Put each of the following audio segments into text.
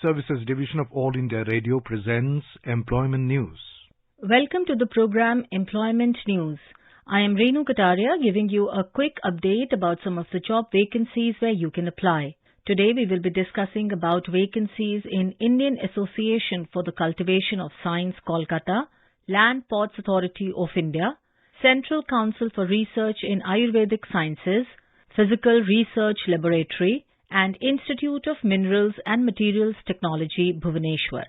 Services Division of All India Radio presents Employment News. Welcome to the program Employment News. I am Renu Kataria giving you a quick update about some of the job vacancies where you can apply. Today we will be discussing about vacancies in Indian Association for the Cultivation of Science, Kolkata, Land Ports Authority of India, Central Council for Research in Ayurvedic Sciences, Physical Research Laboratory, and Institute of Minerals and Materials Technology, Bhubaneswar.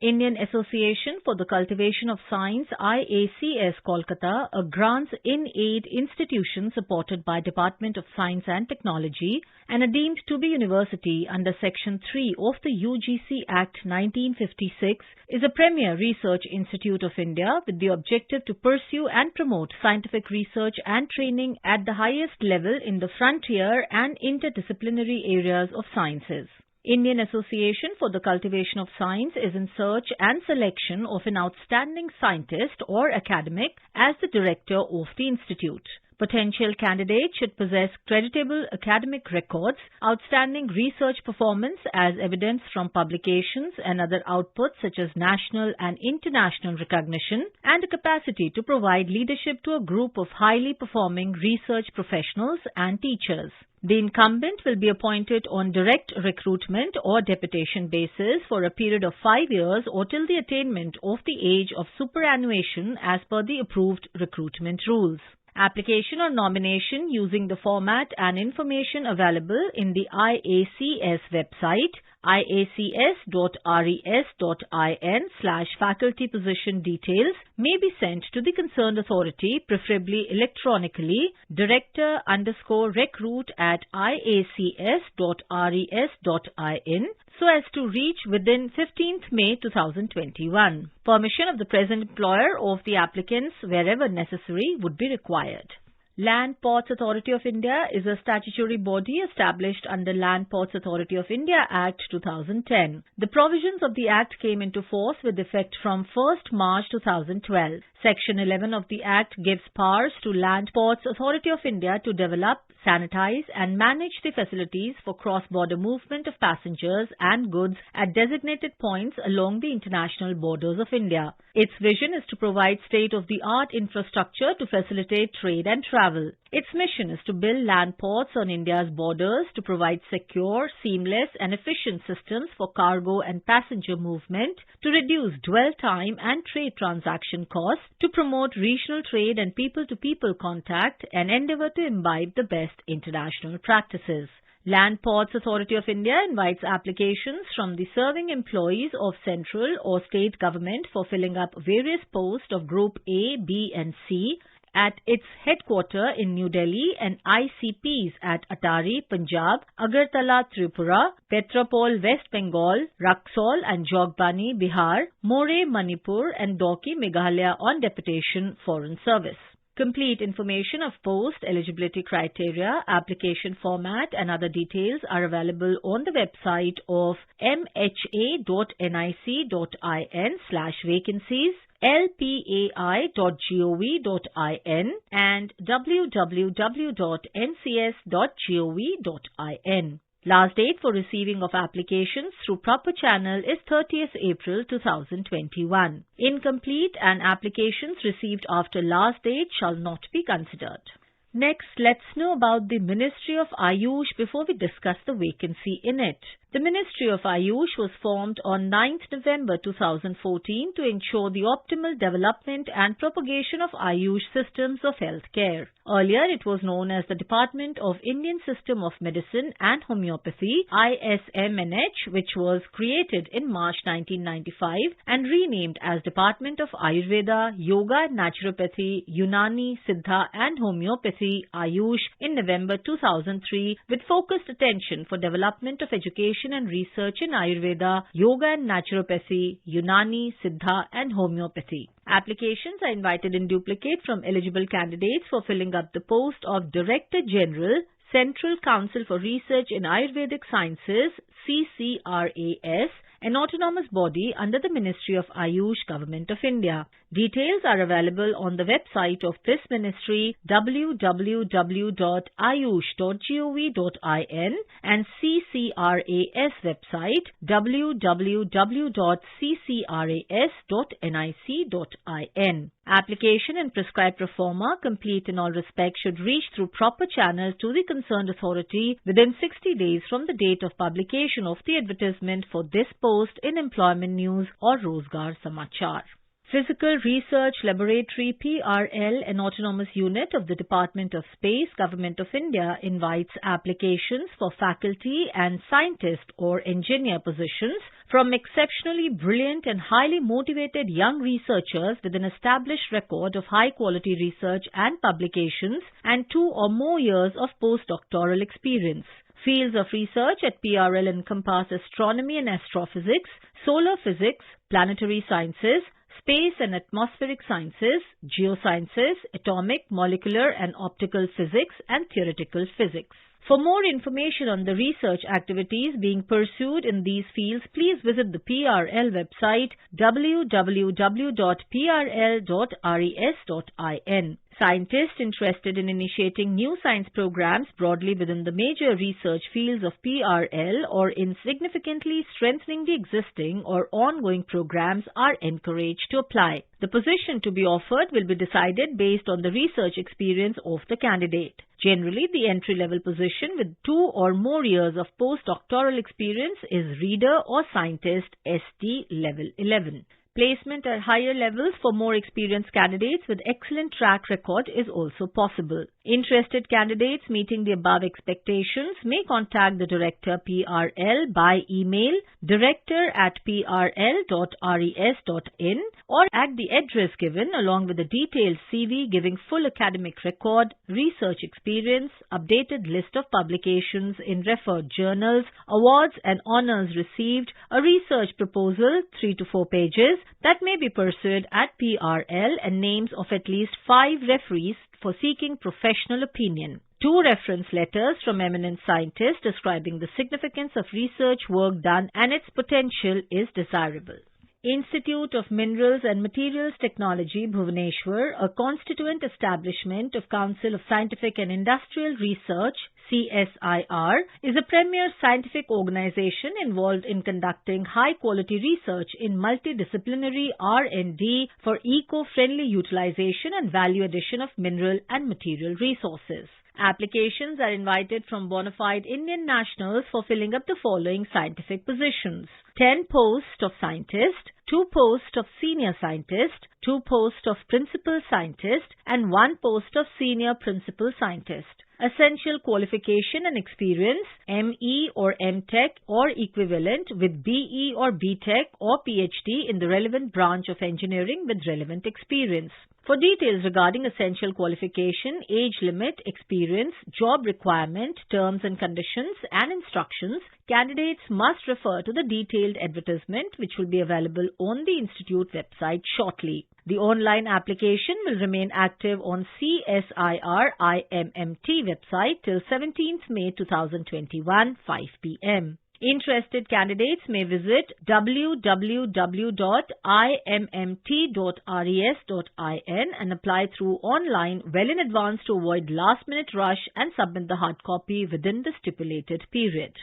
Indian Association for the Cultivation of Science, IACS, Kolkata, a grants-in-aid institution supported by Department of Science and Technology and a deemed to be university under Section 3 of the UGC Act 1956, is a premier research institute of India with the objective to pursue and promote scientific research and training at the highest level in the frontier and interdisciplinary areas of sciences. Indian Association for the Cultivation of Science is in search and selection of an outstanding scientist or academic as the director of the institute. Potential candidates should possess creditable academic records, outstanding research performance as evidenced from publications and other outputs such as national and international recognition, and a capacity to provide leadership to a group of highly performing research professionals and teachers. The incumbent will be appointed on direct recruitment or deputation basis for a period of 5 years or till the attainment of the age of superannuation as per the approved recruitment rules. Application or nomination using the format and information available in the IACS website iacs.res.in/faculty position details may be sent to the concerned authority, preferably electronically, director_recruit@iacs.res.in, so as to reach within 15th May 2021. Permission of the present employer of the applicants wherever necessary would be required. Land Ports Authority of India is a statutory body established under Land Ports Authority of India Act 2010. The provisions of the Act came into force with effect from 1st March 2012. Section 11 of the Act gives powers to Land Ports Authority of India to develop, sanitize and manage the facilities for cross-border movement of passengers and goods at designated points along the international borders of India. Its vision is to provide state-of-the-art infrastructure to facilitate trade and travel. Its mission is to build land ports on India's borders to provide secure, seamless and efficient systems for cargo and passenger movement, to reduce dwell time and trade transaction costs, to promote regional trade and people-to-people contact, and endeavour to imbibe the best international practices. Land Ports Authority of India invites applications from the serving employees of central or state government for filling up various posts of Group A, B and C at its headquarters in New Delhi and ICPs at Atari, Punjab, Agartala, Tripura, Petropol, West Bengal, Raxaul and Jogbani, Bihar, Moreh, Manipur and Dauki, Meghalaya on deputation foreign service. Complete information of post, eligibility criteria, application format and other details are available on the website of mha.nic.in/vacancies, lpai.gov.in and www.ncs.gov.in. Last date for receiving of applications through proper channel is 30th April 2021. Incomplete and applications received after last date shall not be considered. Next, let's know about the Ministry of Ayush before we discuss the vacancy in it. The Ministry of Ayush was formed on 9th November 2014 to ensure the optimal development and propagation of Ayush systems of healthcare. Earlier, it was known as the Department of Indian System of Medicine and Homeopathy, ISMNH, which was created in March 1995 and renamed as Department of Ayurveda, Yoga, Naturopathy, Unani, Siddha and Homeopathy, Ayush, in November 2003 with focused attention for development of education and research in Ayurveda, Yoga and Naturopathy, Unani, Siddha and Homeopathy. Applications are invited in duplicate from eligible candidates for filling up the post of Director General, Central Council for Research in Ayurvedic Sciences, CCRAS, an autonomous body under the Ministry of Ayush, Government of India. Details are available on the website of this ministry www.ayush.gov.in and CCRAS website www.ccras.nic.in. Application and prescribed pro forma, complete in all respects, should reach through proper channels to the concerned authority within 60 days from the date of publication of the advertisement for this post in Employment News or Rozgar Samachar. Physical Research Laboratory PRL, an autonomous unit of the Department of Space, Government of India, invites applications for faculty and scientist or engineer positions from exceptionally brilliant and highly motivated young researchers with an established record of high-quality research and publications and 2 or more years of postdoctoral experience. Fields of research at PRL encompass astronomy and astrophysics, solar physics, planetary sciences, space and atmospheric sciences, geosciences, atomic, molecular and optical physics and theoretical physics. For more information on the research activities being pursued in these fields, please visit the PRL website www.prl.res.in. Scientists interested in initiating new science programs broadly within the major research fields of PRL or in significantly strengthening the existing or ongoing programs are encouraged to apply. The position to be offered will be decided based on the research experience of the candidate. Generally, the entry-level position with 2 or more years of postdoctoral experience is Reader or Scientist ST Level 11. Placement at higher levels for more experienced candidates with excellent track record is also possible. Interested candidates meeting the above expectations may contact the Director PRL by email director@prl.res.in or at the address given along with a detailed CV giving full academic record, research experience, updated list of publications in referred journals, awards and honours received, a research proposal 3 to 4 pages that may be pursued at PRL and names of at least 5 referees for seeking professional opinion. 2 reference letters from eminent scientists describing the significance of research work done and its potential is desirable. Institute of Minerals and Materials Technology, Bhubaneswar, a constituent establishment of Council of Scientific and Industrial Research, CSIR, is a premier scientific organization involved in conducting high-quality research in multidisciplinary R&D for eco-friendly utilization and value addition of mineral and material resources. Applications are invited from bona fide Indian nationals for filling up the following scientific positions: 10 posts of scientist, 2 posts of senior scientist, 2 posts of principal scientist, and 1 post of senior principal scientist. Essential qualification and experience: ME or MTech or equivalent with BE or BTech or PhD in the relevant branch of engineering with relevant experience. For details regarding essential qualification, age limit, experience, job requirement, terms and conditions and instructions, candidates must refer to the detailed advertisement which will be available on the Institute website shortly. The online application will remain active on CSIR IMMT website till 17th May 2021, 5 p.m. Interested candidates may visit www.immt.res.in and apply through online well in advance to avoid last-minute rush and submit the hard copy within the stipulated period.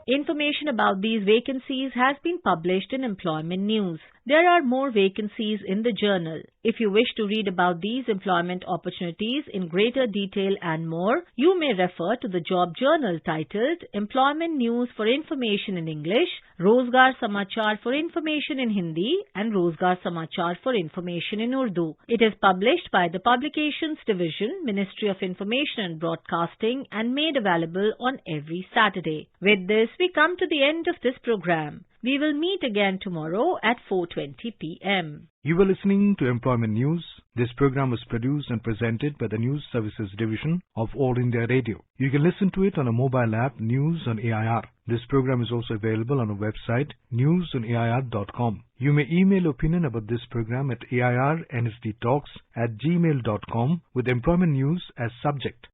Information about these vacancies has been published in Employment News. There are more vacancies in the journal. If you wish to read about these employment opportunities in greater detail and more, you may refer to the job journal titled Employment News for Information in English, Rozgar Samachar for Information in Hindi and Rozgar Samachar for Information in Urdu. It is published by the Publications Division, Ministry of Information and Broadcasting and made available on every Saturday. With this, we come to the end of this program. We will meet again tomorrow at 4:20 p.m. You were listening to Employment News. This program was produced and presented by the News Services Division of All India Radio. You can listen to it on a mobile app, News on AIR. This program is also available on our website, newsonair.com. You may email opinion about this program at airnsdtalks@gmail.com with Employment News as subject.